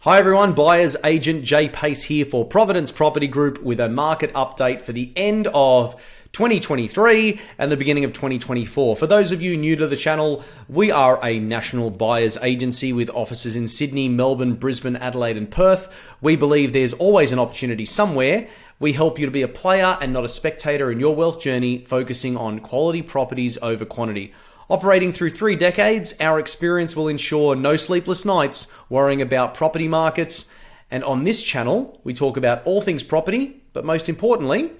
Hi everyone, buyer's agent Jay Pace here for Providence Property Group with a market update for the end of 2023 and the beginning of 2024. For those of you new to the channel, we are a national buyer's agency with offices in Sydney, Melbourne, Brisbane, Adelaide and Perth. We believe there's always an opportunity somewhere. We help you to be a player and not a spectator in your wealth journey, focusing on quality properties over quantity. Operating through 3 decades, our experience will ensure no sleepless nights worrying about property markets. And on this channel, we talk about all things property, but most importantly,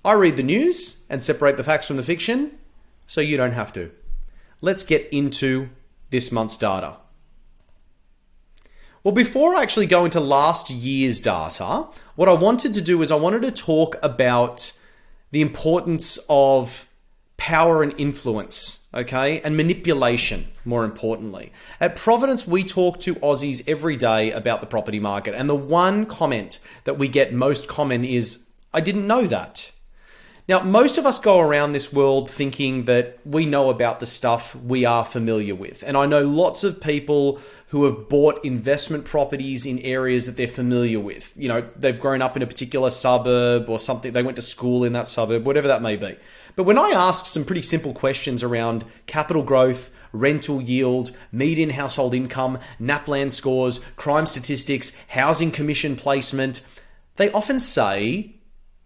I read the news and separate the facts from the fiction so you don't have to. Let's get into this month's data. Well, before I actually go into last year's data, what I wanted to do is I wanted to talk about the importance of power and influence, okay, and manipulation, more importantly. At Providence, we talk to Aussies every day about the property market, and the one comment that we get most common is, "I didn't know that." Now, most of us go around this world thinking that we know about the stuff we are familiar with. And I know lots of people who have bought investment properties in areas that they're familiar with. You know, they've grown up in a particular suburb or something, they went to school in that suburb, whatever that may be. But when I ask some pretty simple questions around capital growth, rental yield, median household income, NAPLAN scores, crime statistics, housing commission placement, they often say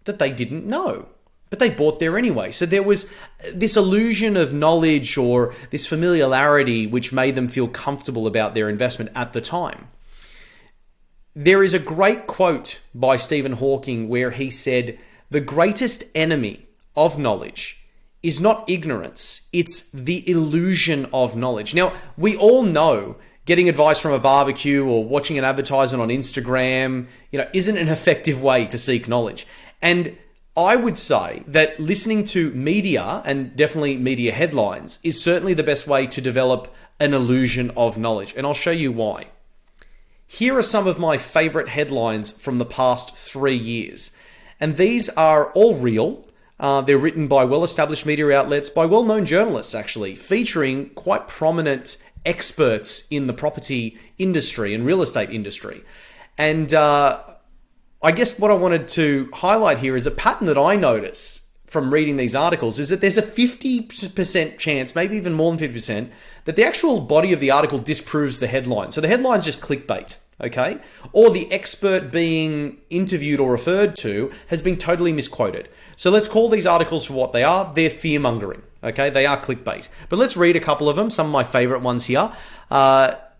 that they didn't know. But they bought there anyway. So there was this illusion of knowledge or this familiarity which made them feel comfortable about their investment at the time. There is a great quote by Stephen Hawking where he said, "The greatest enemy of knowledge is not ignorance, it's the illusion of knowledge." Now, we all know getting advice from a barbecue or watching an advertisement on Instagram, isn't an effective way to seek knowledge. And I would say that listening to media, and definitely media headlines, is certainly the best way to develop an illusion of knowledge. And I'll show you why. Here are some of my favorite headlines from the past 3 years. And these are all real. They're written by well-established media outlets, by well-known journalists actually, featuring quite prominent experts in the property industry and real estate industry. And I guess what I wanted to highlight here is a pattern that I notice from reading these articles is that there's a 50% chance, maybe even more than 50%, that the actual body of the article disproves the headline. So the headline's just clickbait, okay? Or the expert being interviewed or referred to has been totally misquoted. So let's call these articles for what they are. They're fear-mongering, okay? They are clickbait. But let's read a couple of them, some of my favorite ones here.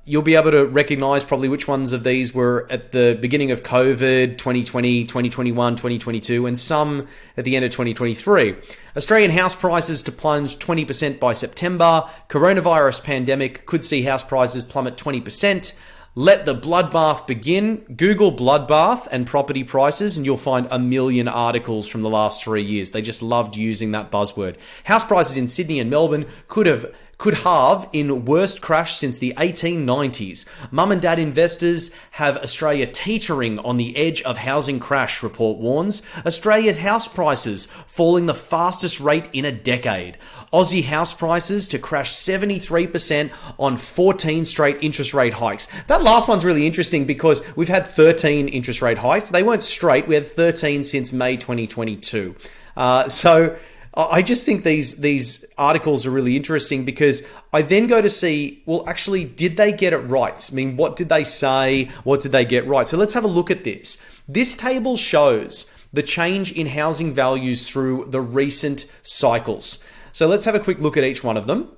You'll be able to recognize probably which ones of these were at the beginning of COVID, 2020, 2021, 2022, and some at the end of 2023. Australian house prices to plunge 20% by September. Coronavirus pandemic could see house prices plummet 20%. Let the bloodbath begin. Google bloodbath and property prices and you'll find a million articles from the last 3 years. They just loved using that buzzword. House prices in Sydney and Melbourne could halve in worst crash since the 1890s. Mum and dad investors have Australia teetering on the edge of housing crash, report warns. Australia's house prices falling the fastest rate in a decade. Aussie house prices to crash 73% on 14 straight interest rate hikes. That last one's really interesting because we've had 13 interest rate hikes. They weren't straight. We had 13 since May 2022. So I just think these articles are really interesting because I then go to see, well, actually, did they get it right? I mean, what did they say? What did they get right? So let's have a look at this. This table shows the change in housing values through the recent cycles. So let's have a quick look at each one of them.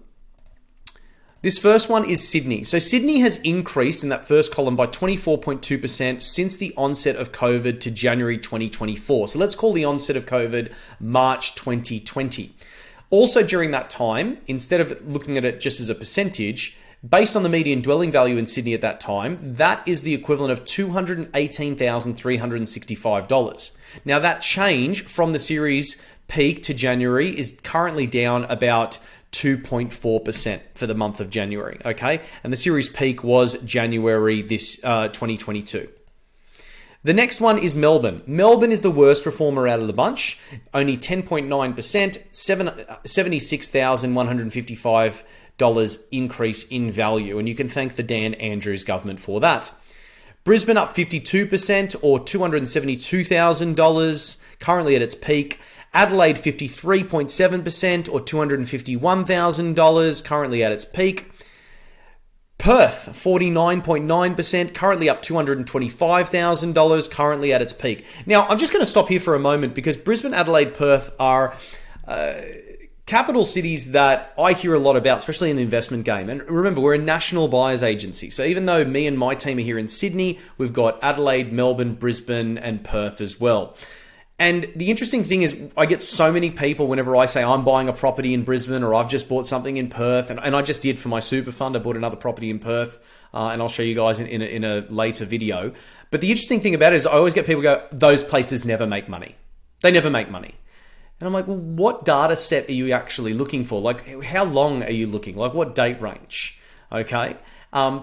This first one is Sydney. So Sydney has increased in that first column by 24.2% since the onset of COVID to January 2024. So let's call the onset of COVID March 2020. Also during that time, instead of looking at it just as a percentage, based on the median dwelling value in Sydney at that time, that is the equivalent of $218,365. Now that change from the series peak to January is currently down about 2.4% for the month of January, okay? And the series peak was January 2022. The next one is Melbourne. Melbourne is the worst performer out of the bunch, only 10.9%, $76,155 increase in value. And you can thank the Dan Andrews government for that. Brisbane up 52% or $272,000, currently at its peak. Adelaide 53.7% or $251,000, currently at its peak. Perth 49.9%, currently up $225,000, currently at its peak. Now, I'm just going to stop here for a moment because Brisbane, Adelaide, Perth are capital cities that I hear a lot about, especially in the investment game. And remember, we're a national buyers agency. So even though me and my team are here in Sydney, we've got Adelaide, Melbourne, Brisbane, and Perth as well. And the interesting thing is I get so many people whenever I say I'm buying a property in Brisbane or I've just bought something in Perth. And I just did for my super fund. I bought another property in Perth and I'll show you guys in a later video. But the interesting thing about it is I always get people go, those places never make money. They never make money. And I'm like, well, what data set are you actually looking for? Like, how long are you looking? Like, what date range? Okay.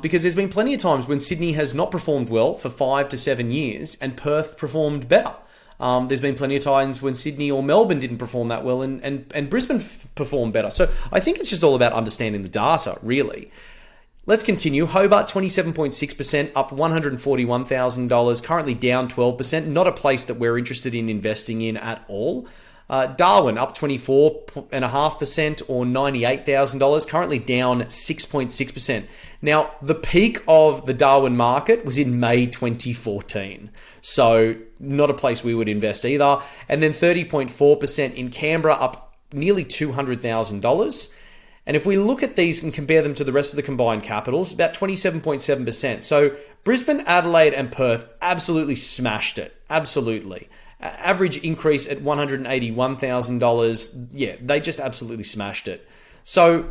Because there's been plenty of times when Sydney has not performed well for 5 to 7 years and Perth performed better. There's been plenty of times when Sydney or Melbourne didn't perform that well and Brisbane performed better. So I think it's just all about understanding the data, really. Let's continue. Hobart, 27.6%, up $141,000, currently down 12%. Not a place that we're interested in investing in at all. Darwin, up 24.5% or $98,000, currently down 6.6%. Now, the peak of the Darwin market was in May 2014. So not a place we would invest either. And then 30.4% in Canberra, up nearly $200,000. And if we look at these and compare them to the rest of the combined capitals, about 27.7%. So Brisbane, Adelaide, and Perth absolutely smashed it. Absolutely. Average increase at $181,000. Yeah, they just absolutely smashed it. So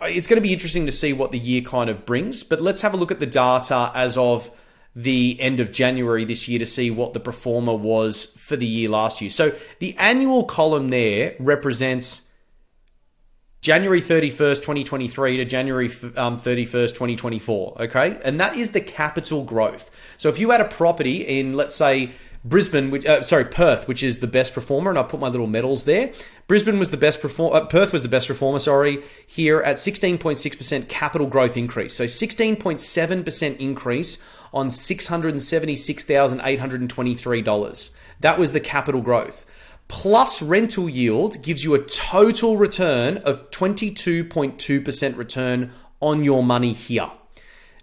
it's going to be interesting to see what the year kind of brings. But let's have a look at the data as of the end of January this year to see what the performer was for the year last year. So the annual column there represents January 31st, 2023 to January 31st, 2024, okay? And that is the capital growth. So if you had a property in, let's say, Perth, which is the best performer, and I'll put my little medals there. Perth was the best performer, here at 16.6% capital growth increase. So 16.7% increase on $676,823. That was the capital growth. Plus rental yield gives you a total return of 22.2% return on your money here.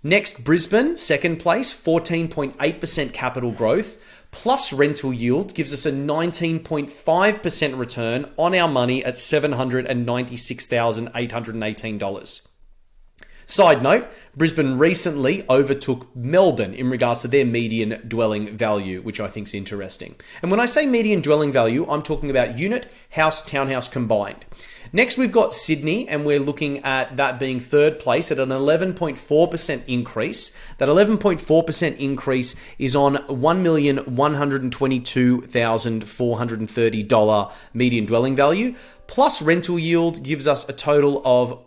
Next, Brisbane, second place, 14.8% capital growth. Plus rental yield gives us a 19.5% return on our money at $796,818. Side note, Brisbane recently overtook Melbourne in regards to their median dwelling value, which I think is interesting. And when I say median dwelling value, I'm talking about unit, house, townhouse combined. Next, we've got Sydney, and we're looking at that being third place at an 11.4% increase. That 11.4% increase is on $1,122,430 median dwelling value. Plus rental yield gives us a total of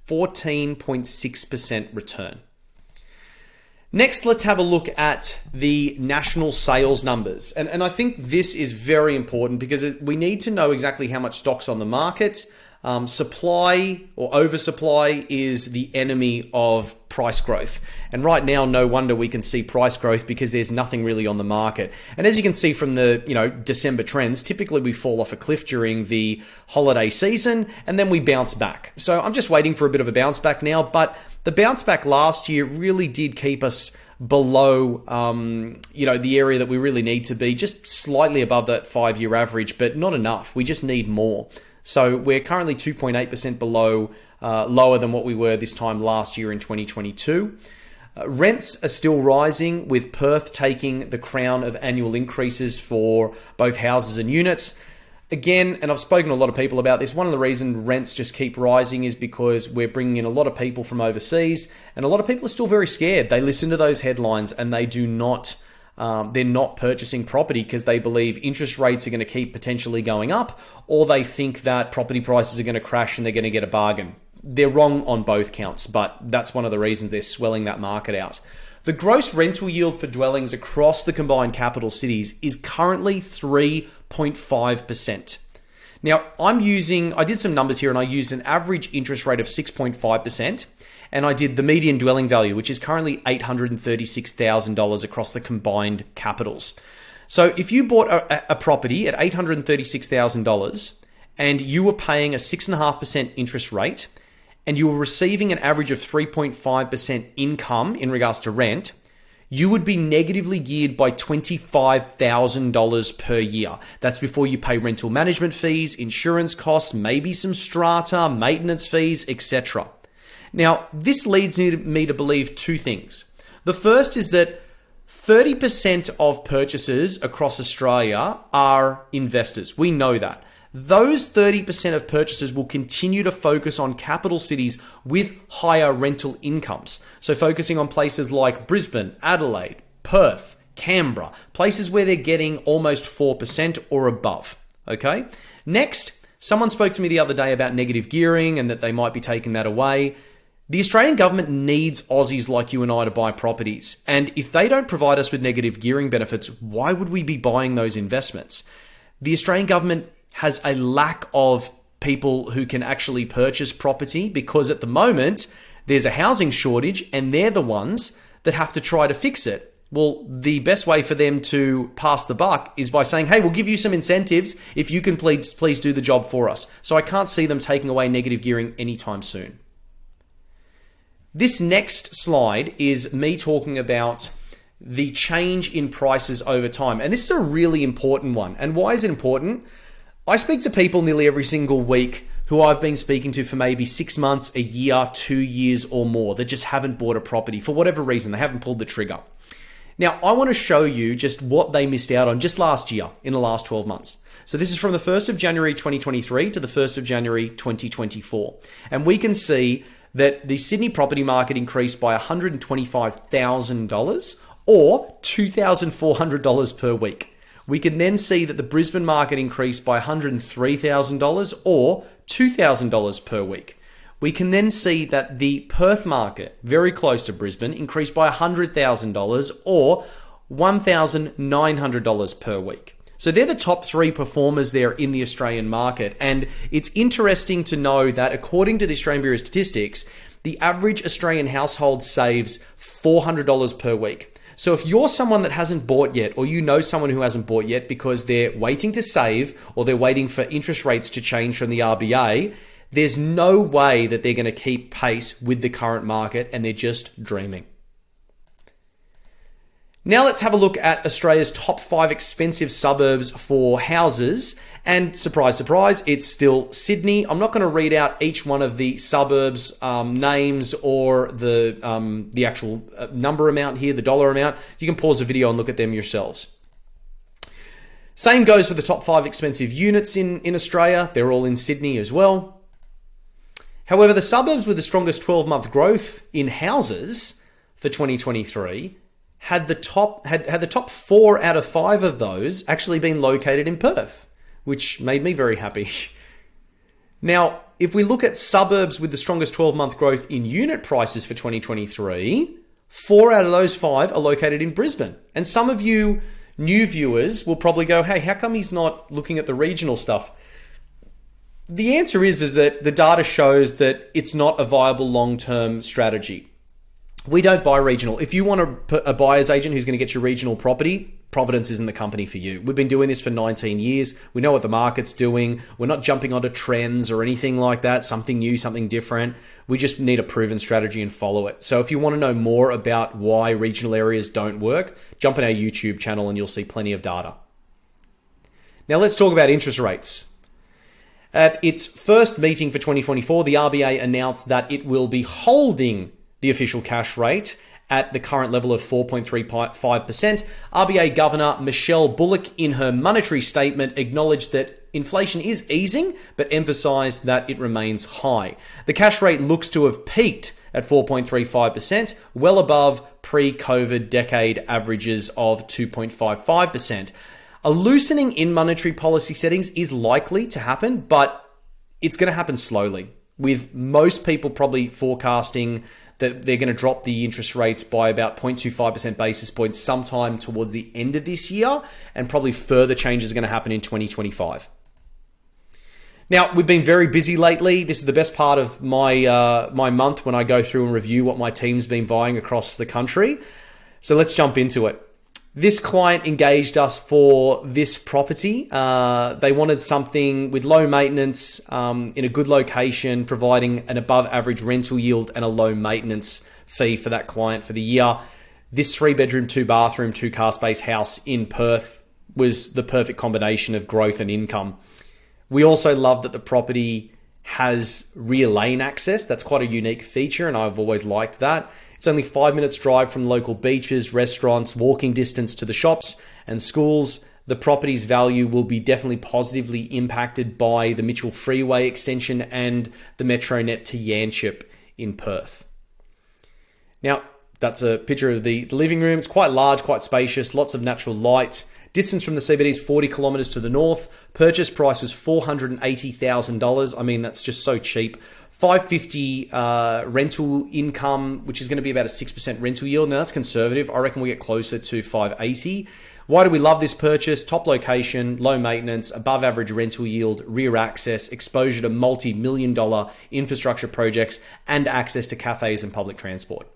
14.6% return. Next, let's have a look at the national sales numbers. And I think this is very important because we need to know exactly how much stock's on the market. Supply or oversupply is the enemy of price growth. And right now, no wonder we can see price growth because there's nothing really on the market. And as you can see from the December trends, typically we fall off a cliff during the holiday season and then we bounce back. So I'm just waiting for a bit of a bounce back now, but the bounce back last year really did keep us below, the area that we really need to be, just slightly above that 5-year average, but not enough. We just need more. So we're currently 2.8% below, lower than what we were this time last year in 2022. Rents are still rising, with Perth taking the crown of annual increases for both houses and units. Again, and I've spoken to a lot of people about this, one of the reasons rents just keep rising is because we're bringing in a lot of people from overseas, and a lot of people are still very scared. They listen to those headlines and they do not, they're not purchasing property because they believe interest rates are going to keep potentially going up, or they think that property prices are going to crash and they're going to get a bargain. They're wrong on both counts, but that's one of the reasons they're swelling that market out. The gross rental yield for dwellings across the combined capital cities is currently 3.5%. Now, I did some numbers here and I used an average interest rate of 6.5%. and I did the median dwelling value, which is currently $836,000 across the combined capitals. So if you bought a property at $836,000 and you were paying a 6.5% interest rate and you were receiving an average of 3.5% income in regards to rent, you would be negatively geared by $25,000 per year. That's before you pay rental management fees, insurance costs, maybe some strata, maintenance fees, etc. Now, this leads me to believe two things. The first is that 30% of purchasers across Australia are investors. We know that. Those 30% of purchasers will continue to focus on capital cities with higher rental incomes. So focusing on places like Brisbane, Adelaide, Perth, Canberra, places where they're getting almost 4% or above. Okay. Next, someone spoke to me the other day about negative gearing and that they might be taking that away. The Australian government needs Aussies like you and I to buy properties. And if they don't provide us with negative gearing benefits, why would we be buying those investments? The Australian government has a lack of people who can actually purchase property because at the moment there's a housing shortage and they're the ones that have to try to fix it. Well, the best way for them to pass the buck is by saying, hey, we'll give you some incentives if you can please do the job for us. So I can't see them taking away negative gearing anytime soon. This next slide is me talking about the change in prices over time. And this is a really important one. And why is it important? I speak to people nearly every single week who I've been speaking to for maybe 6 months, a year, 2 years or more that just haven't bought a property for whatever reason. They haven't pulled the trigger. Now, I want to show you just what they missed out on just last year in the last 12 months. So this is from the 1st of January 2023 to the 1st of January 2024. And we can see that the Sydney property market increased by $125,000 or $2,400 per week. We can then see that the Brisbane market increased by $103,000 or $2,000 per week. We can then see that the Perth market, very close to Brisbane, increased by $100,000 or $1,900 per week. So they're the top three performers there in the Australian market. And it's interesting to know that according to the Australian Bureau of Statistics, the average Australian household saves $400 per week. So if you're someone that hasn't bought yet, or you know someone who hasn't bought yet because they're waiting to save or they're waiting for interest rates to change from the RBA, there's no way that they're going to keep pace with the current market and they're just dreaming. Now let's have a look at Australia's top 5 expensive suburbs for houses. And surprise, surprise, it's still Sydney. I'm not going to read out each one of the suburbs names or the actual number amount here, the dollar amount. You can pause the video and look at them yourselves. Same goes for the top 5 expensive units in Australia. They're all in Sydney as well. However, the suburbs with the strongest 12-month growth in houses for 2023 had the top 4 out of 5 of those actually been located in Perth, which made me very happy. Now, if we look at suburbs with the strongest 12-month growth in unit prices for 2023, 4 out of those 5 are located in Brisbane. And some of you new viewers will probably go, hey, how come he's not looking at the regional stuff? The answer is that the data shows that it's not a viable long-term strategy. We don't buy regional. If you want a buyer's agent who's going to get your regional property, Providence isn't the company for you. We've been doing this for 19 years. We know what the market's doing. We're not jumping onto trends or anything like that, something new, something different. We just need a proven strategy and follow it. So if you want to know more about why regional areas don't work, jump on our YouTube channel and you'll see plenty of data. Now let's talk about interest rates. At its first meeting for 2024, the RBA announced that it will be holding the official cash rate at the current level of 4.35%. RBA Governor Michelle Bullock, in her monetary statement, acknowledged that inflation is easing, but emphasized that it remains high. The cash rate looks to have peaked at 4.35%, well above pre-COVID decade averages of 2.55%. A loosening in monetary policy settings is likely to happen, but it's going to happen slowly, with most people probably forecasting that they're going to drop the interest rates by about 0.25% basis points sometime towards the end of this year, and probably further changes are going to happen in 2025. Now, we've been very busy lately. This is the best part of my month when I go through and review what my team's been buying across the country. So let's jump into it. This client engaged us for this property. They wanted something with low maintenance, in a good location, providing an above average rental yield and a low maintenance fee for that client for the year. This 3-bedroom, 2-bathroom, 2-car space house in Perth was the perfect combination of growth and income. We also love that the property has rear lane access. That's quite a unique feature, and I've always liked that. It's only 5 minutes drive from local beaches, restaurants, walking distance to the shops and schools. The property's value will be definitely positively impacted by the Mitchell Freeway extension and the Metronet to Yanchep in Perth. Now, that's a picture of the living room. It's quite large, quite spacious, lots of natural light. Distance from the CBD is 40 kilometers to the north. Purchase price was $480,000. I mean, that's just so cheap. $550 rental income, which is going to be about a 6% rental yield. Now, that's conservative. I reckon we get closer to $580. Why do we love this purchase? Top location, low maintenance, above average rental yield, rear access, exposure to multi-million-dollar infrastructure projects, and access to cafes and public transport.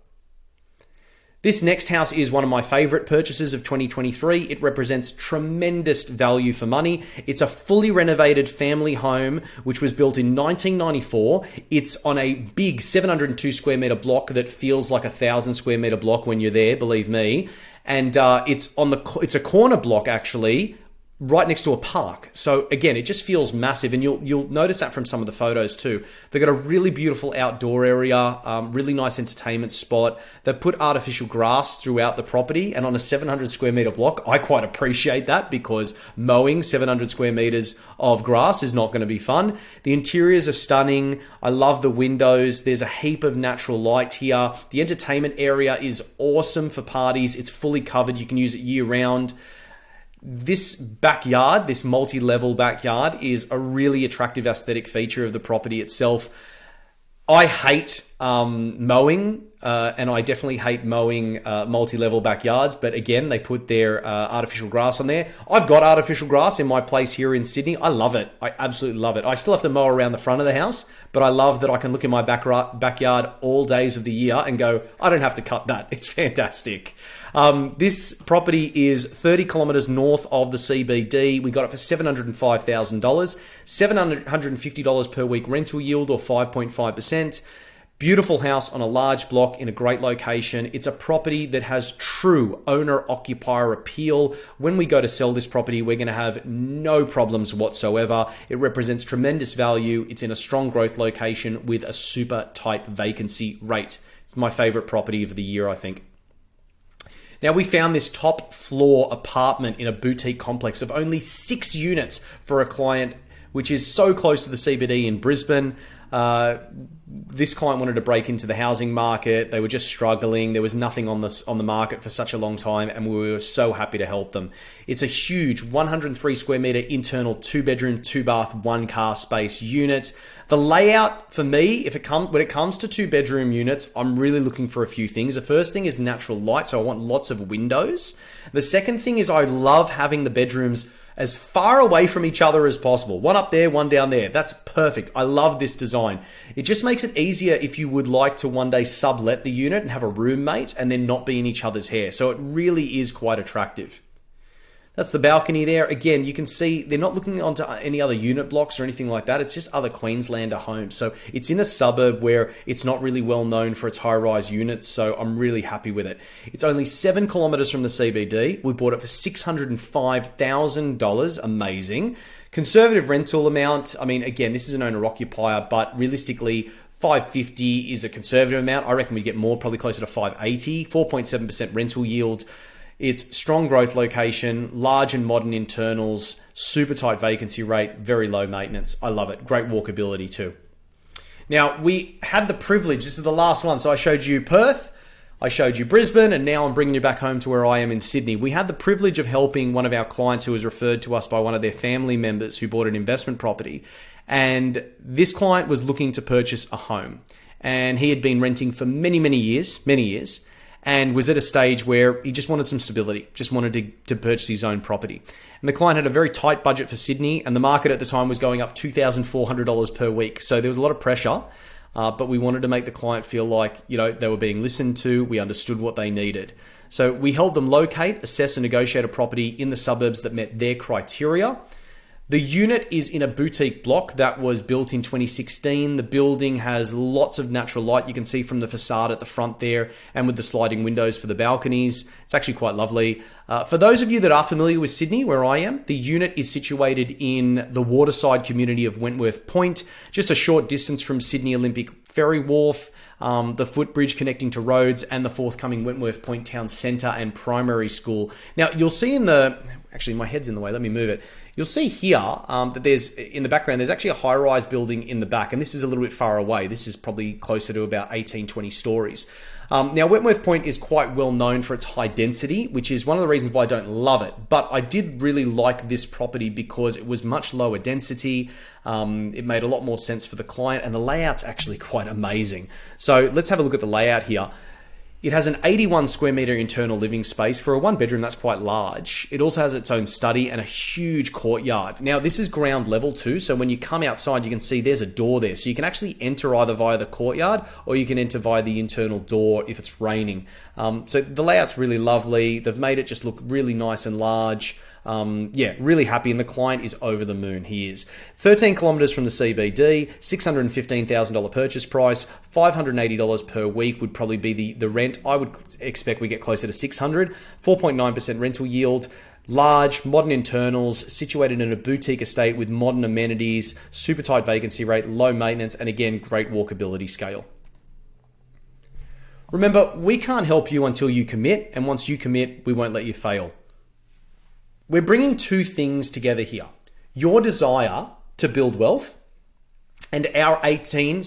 This next house is one of my favorite purchases of 2023. It represents tremendous value for money. It's a fully renovated family home, which was built in 1994. It's on a big 702 square meter block that feels like a 1,000 square meter block when you're there, believe me. And it's a corner block actually, right next to a park. So again, it just feels massive, and you'll notice that from some of the photos too. They've got a really beautiful outdoor area, really nice entertainment spot. They've put artificial grass throughout the property, and on a 700 square meter block, I quite appreciate that because mowing 700 square meters of grass is not going to be fun. The interiors are stunning. I love the windows. There's a heap of natural light here. The entertainment area is awesome for parties. It's fully covered. You can use it year round. This backyard, this multi-level backyard, is a really attractive aesthetic feature of the property itself. I hate mowing, and I definitely hate mowing multi-level backyards. But again, they put their artificial grass on there. I've got artificial grass in my place here in Sydney. I love it. I absolutely love it. I still have to mow around the front of the house, but I love that I can look in my backyard all days of the year and go, I don't have to cut that. It's fantastic. This property is 30 kilometers north of the CBD. We got it for $705,000, $750 per week rental yield or 5.5%. Beautiful house on a large block in a great location. It's a property that has true owner-occupier appeal. When we go to sell this property, we're going to have no problems whatsoever. It represents tremendous value. It's in a strong growth location with a super tight vacancy rate. It's my favorite property of the year, I think. Now, we found this top floor apartment in a boutique complex of only 6 units for a client, which is so close to the CBD in Brisbane. This client wanted to break into the housing market. They were just struggling. There was nothing on the market for such a long time, and we were so happy to help them. It's a huge 103 square meter internal 2-bedroom, 2-bath, 1-car space unit. The layout for me, when it comes to 2-bedroom units, I'm really looking for a few things. The first thing is natural light, so I want lots of windows. The second thing is I love having the bedrooms as far away from each other as possible. One up there, one down there. That's perfect. I love this design. It just makes it easier if you would like to one day sublet the unit and have a roommate and then not be in each other's hair. So it really is quite attractive. That's the balcony there. Again, you can see they're not looking onto any other unit blocks or anything like that. It's just other Queenslander homes. So it's in a suburb where it's not really well known for its high-rise units. So I'm really happy with it. It's only 7 kilometers from the CBD. We bought it for $605,000. Amazing. Conservative rental amount. I mean, again, this is an owner-occupier, but realistically, $550 is a conservative amount. I reckon we get more, probably closer to $580. 4.7% rental yield. It's strong growth location, large and modern internals, super tight vacancy rate, very low maintenance. I love it. Great walkability too. Now, we had the privilege, this is the last one. So I showed you Perth, I showed you Brisbane, and now I'm bringing you back home to where I am in Sydney. We had the privilege of helping one of our clients who was referred to us by one of their family members who bought an investment property. And this client was looking to purchase a home. And he had been renting for many years. and was at a stage where he just wanted some stability, just wanted to purchase his own property. And the client had a very tight budget for Sydney, and the market at the time was going up $2,400 per week. So there was a lot of pressure, but we wanted to make the client feel like, they were being listened to, we understood what they needed. So we helped them locate, assess, and negotiate a property in the suburbs that met their criteria. The unit is in a boutique block that was built in 2016. The building has lots of natural light. You can see from the facade at the front there, and with the sliding windows for the balconies. It's actually quite lovely. For those of you that are familiar with Sydney, where I am, the unit is situated in the waterside community of Wentworth Point, just a short distance from Sydney Olympic Ferry Wharf, the footbridge connecting to roads, and the forthcoming Wentworth Point Town Centre and Primary School. Now, you'll see actually my head's in the way, let me move it. You'll see here that in the background, there's actually a high-rise building in the back, and this is a little bit far away. This is probably closer to about 18, 20 stories. Now, Wentworth Point is quite well known for its high density, which is one of the reasons why I don't love it. But I did really like this property because it was much lower density. It made a lot more sense for the client, and the layout's actually quite amazing. So let's have a look at the layout here. It has an 81 square meter internal living space. For a one bedroom, that's quite large. It also has its own study and a huge courtyard. Now, this is ground level too, so when you come outside, you can see there's a door there. So you can actually enter either via the courtyard or you can enter via the internal door if it's raining. So the layout's really lovely. They've made it just look really nice and large. Really happy, and the client is over the moon. He is 13 kilometers from the CBD, $615,000 purchase price, $580 per week would probably be the rent. I would expect we get closer to 600, 4.9% rental yield. Large, modern internals, situated in a boutique estate with modern amenities, super tight vacancy rate, low maintenance, and again, great walkability scale. Remember, we can't help you until you commit, and once you commit, we won't let you fail. We're bringing two things together here. Your desire to build wealth and our 19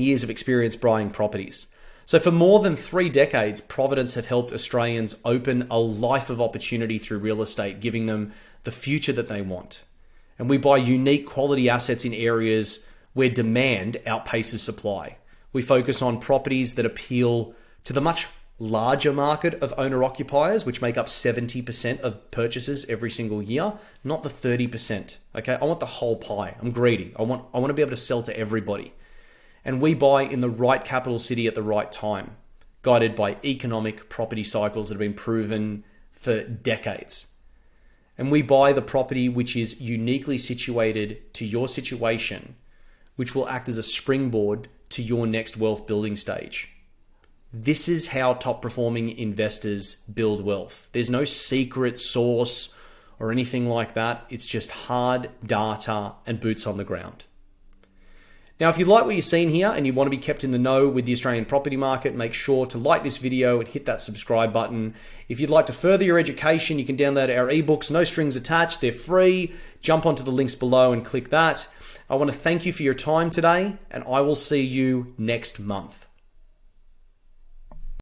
years of experience buying properties. So for more than 3 decades, Providence have helped Australians open a life of opportunity through real estate, giving them the future that they want. And we buy unique quality assets in areas where demand outpaces supply. We focus on properties that appeal to the much larger market of owner-occupiers, which make up 70% of purchases every single year, not the 30%. Okay, I want the whole pie. I'm greedy. I want to be able to sell to everybody. And we buy in the right capital city at the right time, guided by economic property cycles that have been proven for decades. And we buy the property which is uniquely situated to your situation, which will act as a springboard to your next wealth building stage. This is how top performing investors build wealth. There's no secret sauce or anything like that. It's just hard data and boots on the ground. Now, if you like what you're seeing here and you want to be kept in the know with the Australian property market, make sure to like this video and hit that subscribe button. If you'd like to further your education, you can download our ebooks, no strings attached. They're free. Jump onto the links below and click that. I want to thank you for your time today, and I will see you next month.